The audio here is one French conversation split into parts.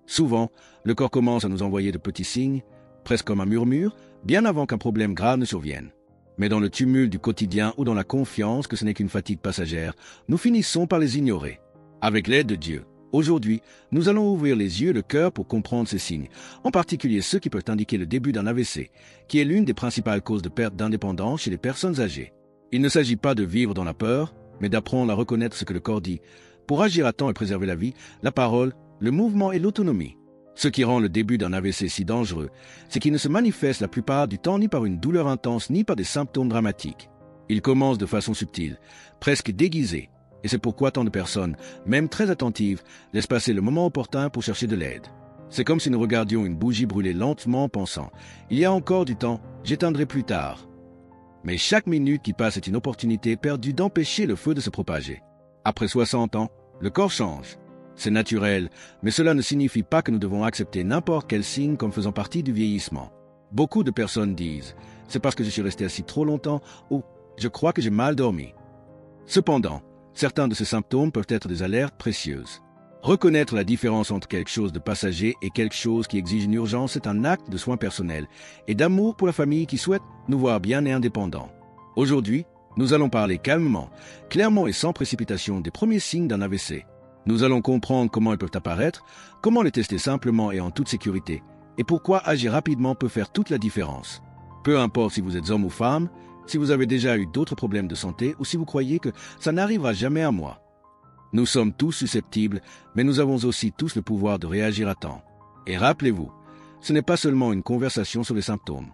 Souvent, le corps commence à nous envoyer de petits signes, presque comme un murmure, bien avant qu'un problème grave ne survienne. Mais dans le tumulte du quotidien ou dans la confiance que ce n'est qu'une fatigue passagère, nous finissons par les ignorer. Avec l'aide de Dieu, aujourd'hui, nous allons ouvrir les yeux et le cœur pour comprendre ces signes, en particulier ceux qui peuvent indiquer le début d'un AVC, qui est l'une des principales causes de perte d'indépendance chez les personnes âgées. Il ne s'agit pas de vivre dans la peur, mais d'apprendre à reconnaître ce que le corps dit, pour agir à temps et préserver la vie, la parole, le mouvement et l'autonomie. Ce qui rend le début d'un AVC si dangereux, c'est qu'il ne se manifeste la plupart du temps ni par une douleur intense ni par des symptômes dramatiques. Il commence de façon subtile, presque déguisée, et c'est pourquoi tant de personnes, même très attentives, laissent passer le moment opportun pour chercher de l'aide. C'est comme si nous regardions une bougie brûler lentement en pensant « Il y a encore du temps, j'éteindrai plus tard ». Mais chaque minute qui passe est une opportunité perdue d'empêcher le feu de se propager. Après 60 ans, le corps change. C'est naturel, mais cela ne signifie pas que nous devons accepter n'importe quel signe comme faisant partie du vieillissement. Beaucoup de personnes disent « C'est parce que je suis resté assis trop longtemps » ou « Je crois que j'ai mal dormi ». Cependant, certains de ces symptômes peuvent être des alertes précieuses. Reconnaître la différence entre quelque chose de passager et quelque chose qui exige une urgence est un acte de soin personnel et d'amour pour la famille qui souhaite nous voir bien et indépendants. Aujourd'hui, nous allons parler calmement, clairement et sans précipitation des premiers signes d'un AVC. Nous allons comprendre comment ils peuvent apparaître, comment les tester simplement et en toute sécurité, et pourquoi agir rapidement peut faire toute la différence. Peu importe si vous êtes homme ou femme, si vous avez déjà eu d'autres problèmes de santé ou si vous croyez que ça n'arrivera jamais à moi. Nous sommes tous susceptibles, mais nous avons aussi tous le pouvoir de réagir à temps. Et rappelez-vous, ce n'est pas seulement une conversation sur les symptômes.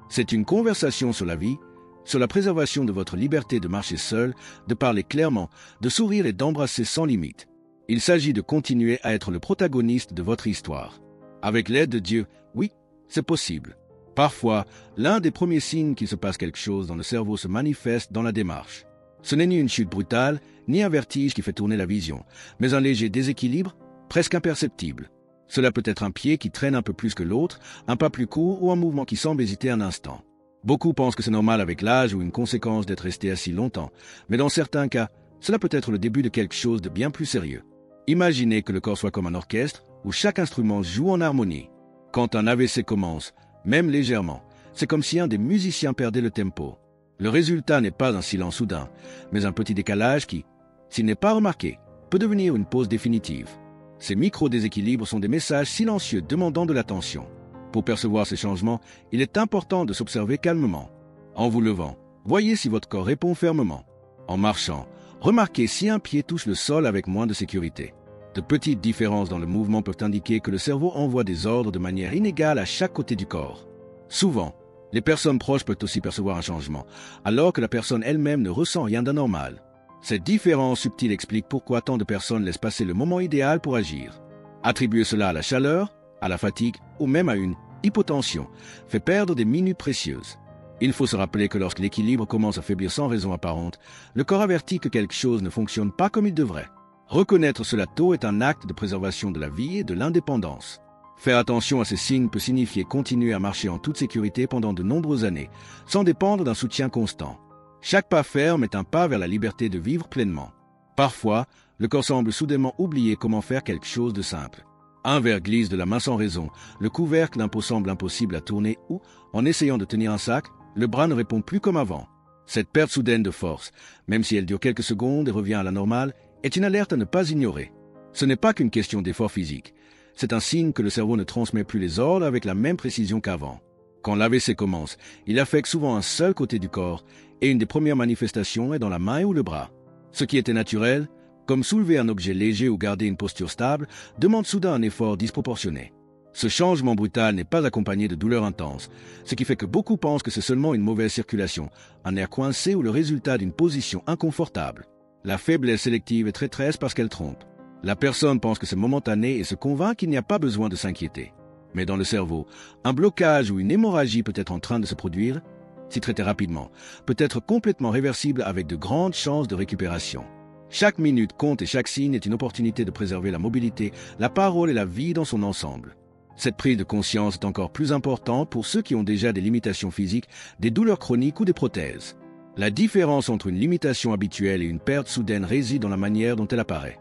C'est une conversation sur la vie, sur la préservation de votre liberté de marcher seul, de parler clairement, de sourire et d'embrasser sans limite. Il s'agit de continuer à être le protagoniste de votre histoire. Avec l'aide de Dieu, oui, c'est possible. Parfois, l'un des premiers signes qu'il se passe quelque chose dans le cerveau se manifeste dans la démarche. Ce n'est ni une chute brutale, ni un vertige qui fait tourner la vision, mais un léger déséquilibre, presque imperceptible. Cela peut être un pied qui traîne un peu plus que l'autre, un pas plus court ou un mouvement qui semble hésiter un instant. Beaucoup pensent que c'est normal avec l'âge ou une conséquence d'être resté assis longtemps, mais dans certains cas, cela peut être le début de quelque chose de bien plus sérieux. Imaginez que le corps soit comme un orchestre où chaque instrument joue en harmonie. Quand un AVC commence, même légèrement, c'est comme si un des musiciens perdait le tempo. Le résultat n'est pas un silence soudain, mais un petit décalage qui, s'il n'est pas remarqué, peut devenir une pause définitive. Ces micro-déséquilibres sont des messages silencieux demandant de l'attention. Pour percevoir ces changements, il est important de s'observer calmement. En vous levant, voyez si votre corps répond fermement. En marchant, remarquez si un pied touche le sol avec moins de sécurité. De petites différences dans le mouvement peuvent indiquer que le cerveau envoie des ordres de manière inégale à chaque côté du corps. Souvent, les personnes proches peuvent aussi percevoir un changement, alors que la personne elle-même ne ressent rien d'anormal. Cette différence subtile explique pourquoi tant de personnes laissent passer le moment idéal pour agir. Attribuer cela à la chaleur, à la fatigue ou même à une hypotension fait perdre des minutes précieuses. Il faut se rappeler que lorsque l'équilibre commence à faiblir sans raison apparente, le corps avertit que quelque chose ne fonctionne pas comme il devrait. Reconnaître cela tôt est un acte de préservation de la vie et de l'indépendance. Faire attention à ces signes peut signifier continuer à marcher en toute sécurité pendant de nombreuses années, sans dépendre d'un soutien constant. Chaque pas ferme est un pas vers la liberté de vivre pleinement. Parfois, le corps semble soudainement oublier comment faire quelque chose de simple. Un verre glisse de la main sans raison, le couvercle d'un pot semble impossible à tourner ou, en essayant de tenir un sac, le bras ne répond plus comme avant. Cette perte soudaine de force, même si elle dure quelques secondes et revient à la normale, est une alerte à ne pas ignorer. Ce n'est pas qu'une question d'effort physique. C'est un signe que le cerveau ne transmet plus les ordres avec la même précision qu'avant. Quand l'AVC commence, il affecte souvent un seul côté du corps et une des premières manifestations est dans la main ou le bras. Ce qui était naturel, comme soulever un objet léger ou garder une posture stable, demande soudain un effort disproportionné. Ce changement brutal n'est pas accompagné de douleurs intenses, ce qui fait que beaucoup pensent que c'est seulement une mauvaise circulation, un nerf coincé ou le résultat d'une position inconfortable. La faiblesse sélective est traîtresse parce qu'elle trompe. La personne pense que c'est momentané et se convainc qu'il n'y a pas besoin de s'inquiéter. Mais dans le cerveau, un blocage ou une hémorragie peut être en train de se produire, si traité rapidement, peut être complètement réversible avec de grandes chances de récupération. Chaque minute compte et chaque signe est une opportunité de préserver la mobilité, la parole et la vie dans son ensemble. Cette prise de conscience est encore plus importante pour ceux qui ont déjà des limitations physiques, des douleurs chroniques ou des prothèses. La différence entre une limitation habituelle et une perte soudaine réside dans la manière dont elle apparaît.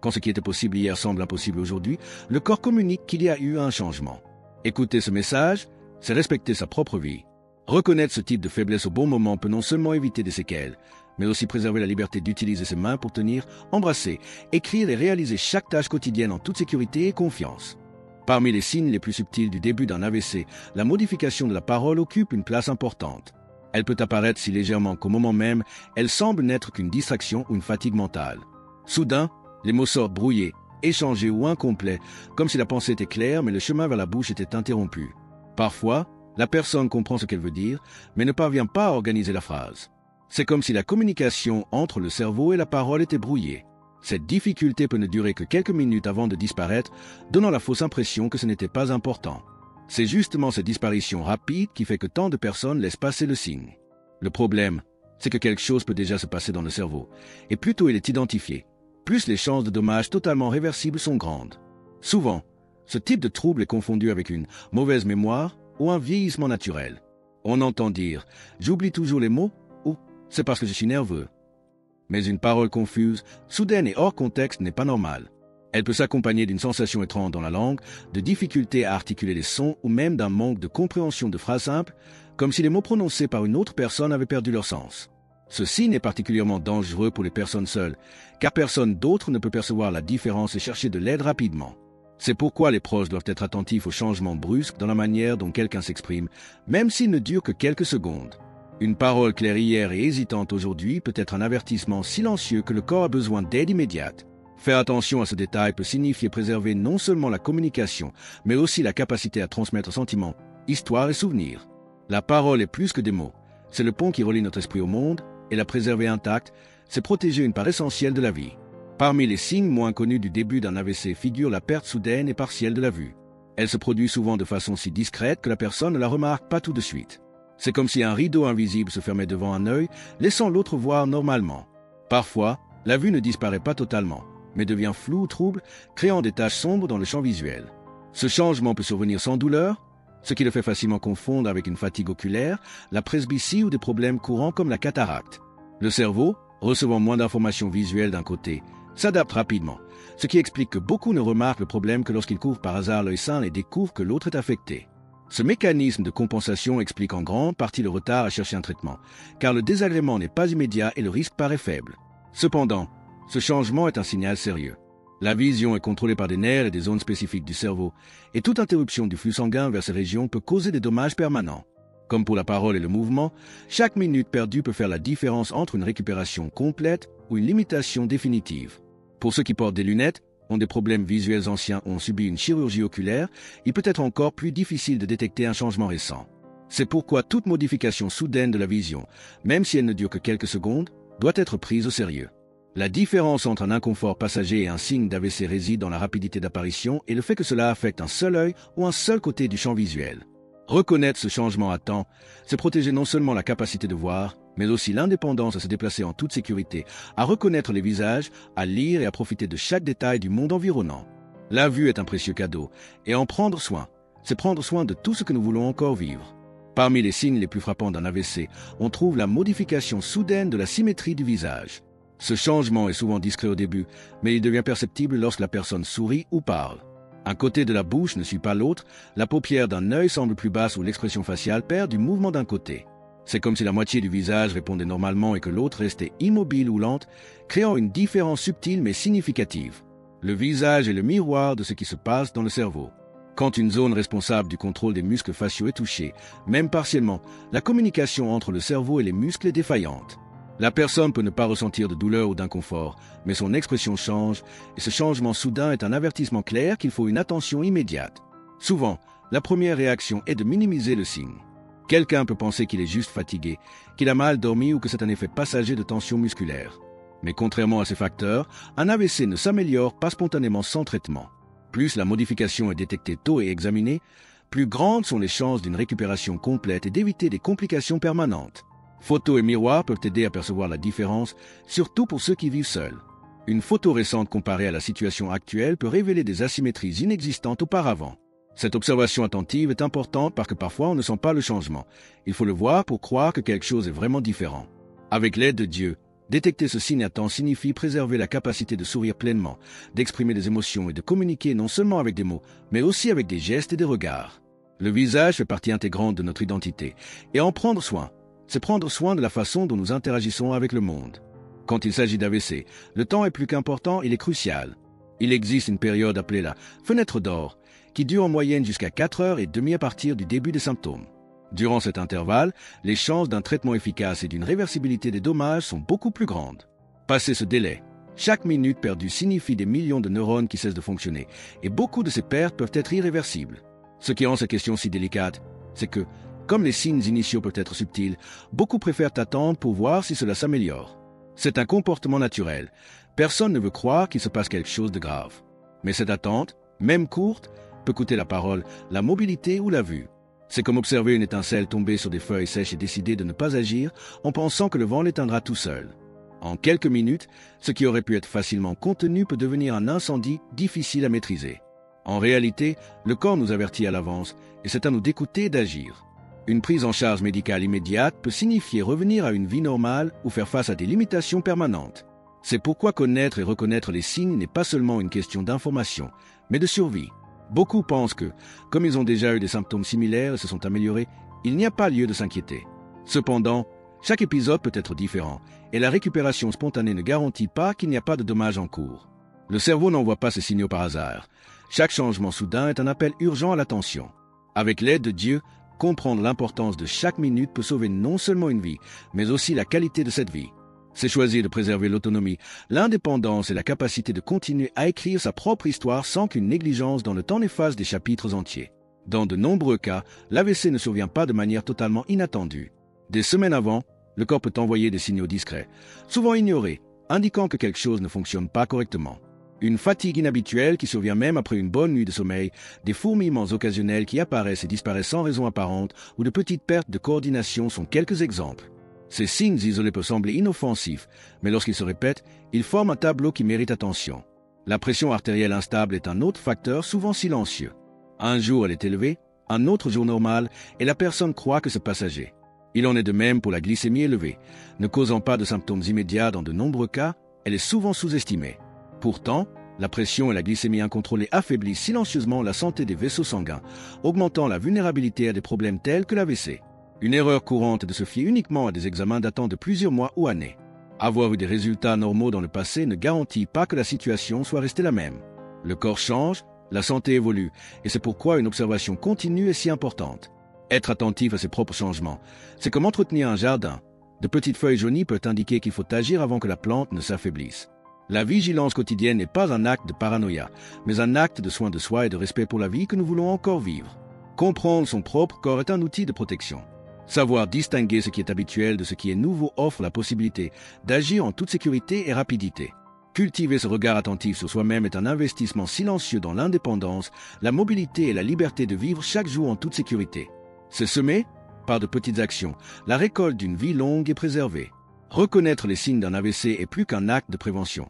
Quand ce qui était possible hier semble impossible aujourd'hui, le corps communique qu'il y a eu un changement. Écouter ce message, c'est respecter sa propre vie. Reconnaître ce type de faiblesse au bon moment peut non seulement éviter des séquelles, mais aussi préserver la liberté d'utiliser ses mains pour tenir, embrasser, écrire et réaliser chaque tâche quotidienne en toute sécurité et confiance. Parmi les signes les plus subtils du début d'un AVC, la modification de la parole occupe une place importante. Elle peut apparaître si légèrement qu'au moment même, elle semble n'être qu'une distraction ou une fatigue mentale. Soudain, les mots sortent brouillés, échangés ou incomplets, comme si la pensée était claire mais le chemin vers la bouche était interrompu. Parfois, la personne comprend ce qu'elle veut dire, mais ne parvient pas à organiser la phrase. C'est comme si la communication entre le cerveau et la parole était brouillée. Cette difficulté peut ne durer que quelques minutes avant de disparaître, donnant la fausse impression que ce n'était pas important. C'est justement cette disparition rapide qui fait que tant de personnes laissent passer le signe. Le problème, c'est que quelque chose peut déjà se passer dans le cerveau, et plus tôt il est identifié, plus les chances de dommages totalement réversibles sont grandes. Souvent, ce type de trouble est confondu avec une mauvaise mémoire ou un vieillissement naturel. On entend dire « j'oublie toujours les mots » ou « c'est parce que je suis nerveux ». Mais une parole confuse, soudaine et hors contexte n'est pas normale. Elle peut s'accompagner d'une sensation étrange dans la langue, de difficultés à articuler les sons ou même d'un manque de compréhension de phrases simples, comme si les mots prononcés par une autre personne avaient perdu leur sens. Ce signe est particulièrement dangereux pour les personnes seules, car personne d'autre ne peut percevoir la différence et chercher de l'aide rapidement. C'est pourquoi les proches doivent être attentifs aux changements brusques dans la manière dont quelqu'un s'exprime, même s'il ne dure que quelques secondes. Une parole claire hier et hésitante aujourd'hui peut être un avertissement silencieux que le corps a besoin d'aide immédiate. Faire attention à ce détail peut signifier préserver non seulement la communication, mais aussi la capacité à transmettre sentiments, histoires et souvenirs. La parole est plus que des mots. C'est le pont qui relie notre esprit au monde, et la préserver intacte, c'est protéger une part essentielle de la vie. Parmi les signes moins connus du début d'un AVC figure la perte soudaine et partielle de la vue. Elle se produit souvent de façon si discrète que la personne ne la remarque pas tout de suite. C'est comme si un rideau invisible se fermait devant un œil, laissant l'autre voir normalement. Parfois, la vue ne disparaît pas totalement, mais devient floue ou trouble, créant des taches sombres dans le champ visuel. Ce changement peut survenir sans douleur, ce qui le fait facilement confondre avec une fatigue oculaire, la presbytie ou des problèmes courants comme la cataracte. Le cerveau, recevant moins d'informations visuelles d'un côté, s'adapte rapidement, ce qui explique que beaucoup ne remarquent le problème que lorsqu'ils couvrent par hasard l'œil sain et découvrent que l'autre est affecté. Ce mécanisme de compensation explique en grande partie le retard à chercher un traitement, car le désagrément n'est pas immédiat et le risque paraît faible. Cependant, ce changement est un signal sérieux. La vision est contrôlée par des nerfs et des zones spécifiques du cerveau, et toute interruption du flux sanguin vers ces régions peut causer des dommages permanents. Comme pour la parole et le mouvement, chaque minute perdue peut faire la différence entre une récupération complète ou une limitation définitive. Pour ceux qui portent des lunettes, ont des problèmes visuels anciens ou ont subi une chirurgie oculaire, il peut être encore plus difficile de détecter un changement récent. C'est pourquoi toute modification soudaine de la vision, même si elle ne dure que quelques secondes, doit être prise au sérieux. La différence entre un inconfort passager et un signe d'AVC réside dans la rapidité d'apparition et le fait que cela affecte un seul œil ou un seul côté du champ visuel. Reconnaître ce changement à temps, c'est protéger non seulement la capacité de voir, mais aussi l'indépendance à se déplacer en toute sécurité, à reconnaître les visages, à lire et à profiter de chaque détail du monde environnant. La vue est un précieux cadeau, et en prendre soin, c'est prendre soin de tout ce que nous voulons encore vivre. Parmi les signes les plus frappants d'un AVC, on trouve la modification soudaine de la symétrie du visage. Ce changement est souvent discret au début, mais il devient perceptible lorsque la personne sourit ou parle. Un côté de la bouche ne suit pas l'autre, la paupière d'un œil semble plus basse ou l'expression faciale perd du mouvement d'un côté. C'est comme si la moitié du visage répondait normalement et que l'autre restait immobile ou lente, créant une différence subtile mais significative. Le visage est le miroir de ce qui se passe dans le cerveau. Quand une zone responsable du contrôle des muscles faciaux est touchée, même partiellement, la communication entre le cerveau et les muscles est défaillante. La personne peut ne pas ressentir de douleur ou d'inconfort, mais son expression change, et ce changement soudain est un avertissement clair qu'il faut une attention immédiate. Souvent, la première réaction est de minimiser le signe. Quelqu'un peut penser qu'il est juste fatigué, qu'il a mal dormi ou que c'est un effet passager de tension musculaire. Mais contrairement à ces facteurs, un AVC ne s'améliore pas spontanément sans traitement. Plus la modification est détectée tôt et examinée, plus grandes sont les chances d'une récupération complète et d'éviter des complications permanentes. Photos et miroirs peuvent aider à percevoir la différence, surtout pour ceux qui vivent seuls. Une photo récente comparée à la situation actuelle peut révéler des asymétries inexistantes auparavant. Cette observation attentive est importante parce que parfois on ne sent pas le changement. Il faut le voir pour croire que quelque chose est vraiment différent. Avec l'aide de Dieu, Détecter ce signe à temps signifie préserver la capacité de sourire pleinement, d'exprimer des émotions et de communiquer non seulement avec des mots, mais aussi avec des gestes et des regards. Le visage fait partie intégrante de notre identité, et en prendre soin, c'est prendre soin de la façon dont nous interagissons avec le monde. Quand il s'agit d'AVC, le temps est plus qu'important, il est crucial. Il existe une période appelée la fenêtre d'or, qui dure en moyenne jusqu'à 4h30 à partir du début des symptômes. Durant cet intervalle, les chances d'un traitement efficace et d'une réversibilité des dommages sont beaucoup plus grandes. Passé ce délai, chaque minute perdue signifie des millions de neurones qui cessent de fonctionner, et beaucoup de ces pertes peuvent être irréversibles. Ce qui rend cette question si délicate, c'est que, comme les signes initiaux peuvent être subtils, beaucoup préfèrent attendre pour voir si cela s'améliore. C'est un comportement naturel. Personne ne veut croire qu'il se passe quelque chose de grave. Mais cette attente, même courte, peut coûter la parole, la mobilité ou la vue. C'est comme observer une étincelle tomber sur des feuilles sèches et décider de ne pas agir en pensant que le vent l'éteindra tout seul. En quelques minutes, ce qui aurait pu être facilement contenu peut devenir un incendie difficile à maîtriser. En réalité, le corps nous avertit à l'avance et c'est à nous d'écouter et d'agir. Une prise en charge médicale immédiate peut signifier revenir à une vie normale ou faire face à des limitations permanentes. C'est pourquoi connaître et reconnaître les signes n'est pas seulement une question d'information, mais de survie. Beaucoup pensent que, comme ils ont déjà eu des symptômes similaires et se sont améliorés, il n'y a pas lieu de s'inquiéter. Cependant, chaque épisode peut être différent, et la récupération spontanée ne garantit pas qu'il n'y a pas de dommages en cours. Le cerveau n'envoie pas ces signaux par hasard. Chaque changement soudain est un appel urgent à l'attention. Avec l'aide de Dieu, comprendre l'importance de chaque minute peut sauver non seulement une vie, mais aussi la qualité de cette vie. C'est choisir de préserver l'autonomie, l'indépendance et la capacité de continuer à écrire sa propre histoire sans qu'une négligence dans le temps n'efface des chapitres entiers. Dans de nombreux cas, l'AVC ne survient pas de manière totalement inattendue. Des semaines avant, le corps peut envoyer des signaux discrets, souvent ignorés, indiquant que quelque chose ne fonctionne pas correctement. Une fatigue inhabituelle qui survient même après une bonne nuit de sommeil, des fourmillements occasionnels qui apparaissent et disparaissent sans raison apparente ou de petites pertes de coordination sont quelques exemples. Ces signes isolés peuvent sembler inoffensifs, mais lorsqu'ils se répètent, ils forment un tableau qui mérite attention. La pression artérielle instable est un autre facteur souvent silencieux. Un jour elle est élevée, un autre jour normal, et la personne croit que c'est passager. Il en est de même pour la glycémie élevée. Ne causant pas de symptômes immédiats dans de nombreux cas, elle est souvent sous-estimée. Pourtant, la pression et la glycémie incontrôlée affaiblissent silencieusement la santé des vaisseaux sanguins, augmentant la vulnérabilité à des problèmes tels que l'AVC. Une erreur courante est de se fier uniquement à des examens datant de plusieurs mois ou années. Avoir eu des résultats normaux dans le passé ne garantit pas que la situation soit restée la même. Le corps change, la santé évolue, et c'est pourquoi une observation continue est si importante. Être attentif à ses propres changements, c'est comme entretenir un jardin. De petites feuilles jaunies peuvent indiquer qu'il faut agir avant que la plante ne s'affaiblisse. La vigilance quotidienne n'est pas un acte de paranoïa, mais un acte de soin de soi et de respect pour la vie que nous voulons encore vivre. Comprendre son propre corps est un outil de protection. Savoir distinguer ce qui est habituel de ce qui est nouveau offre la possibilité d'agir en toute sécurité et rapidité. Cultiver ce regard attentif sur soi-même est un investissement silencieux dans l'indépendance, la mobilité et la liberté de vivre chaque jour en toute sécurité. C'est semer, par de petites actions, la récolte d'une vie longue et préservée. Reconnaître les signes d'un AVC est plus qu'un acte de prévention.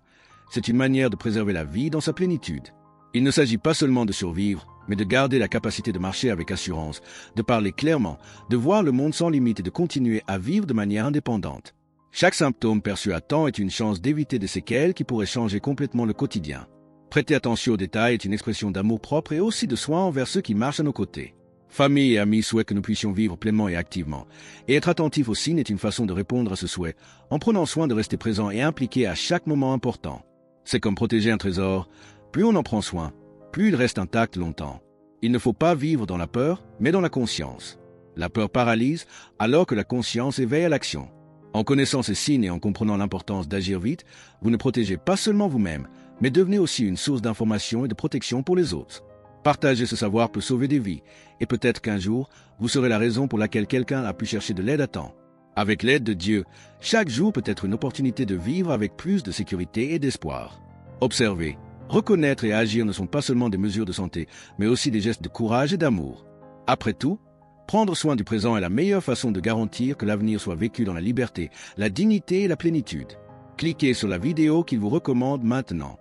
C'est une manière de préserver la vie dans sa plénitude. Il ne s'agit pas seulement de survivre, mais de garder la capacité de marcher avec assurance, de parler clairement, de voir le monde sans limite et de continuer à vivre de manière indépendante. Chaque symptôme perçu à temps est une chance d'éviter des séquelles qui pourraient changer complètement le quotidien. Prêter attention aux détails est une expression d'amour-propre et aussi de soin envers ceux qui marchent à nos côtés. Famille et amis souhaitent que nous puissions vivre pleinement et activement. Et être attentif aux signes est une façon de répondre à ce souhait, en prenant soin de rester présent et impliqué à chaque moment important. C'est comme protéger un trésor. Plus on en prend soin, plus il reste intact longtemps. Il ne faut pas vivre dans la peur, mais dans la conscience. La peur paralyse, alors que la conscience éveille à l'action. En connaissant ces signes et en comprenant l'importance d'agir vite, vous ne protégez pas seulement vous-même, mais devenez aussi une source d'information et de protection pour les autres. Partager ce savoir peut sauver des vies, et peut-être qu'un jour, vous serez la raison pour laquelle quelqu'un a pu chercher de l'aide à temps. Avec l'aide de Dieu, chaque jour peut être une opportunité de vivre avec plus de sécurité et d'espoir. Observer, reconnaître et agir ne sont pas seulement des mesures de santé, mais aussi des gestes de courage et d'amour. Après tout, prendre soin du présent est la meilleure façon de garantir que l'avenir soit vécu dans la liberté, la dignité et la plénitude. Cliquez sur la vidéo qu'il vous recommande maintenant.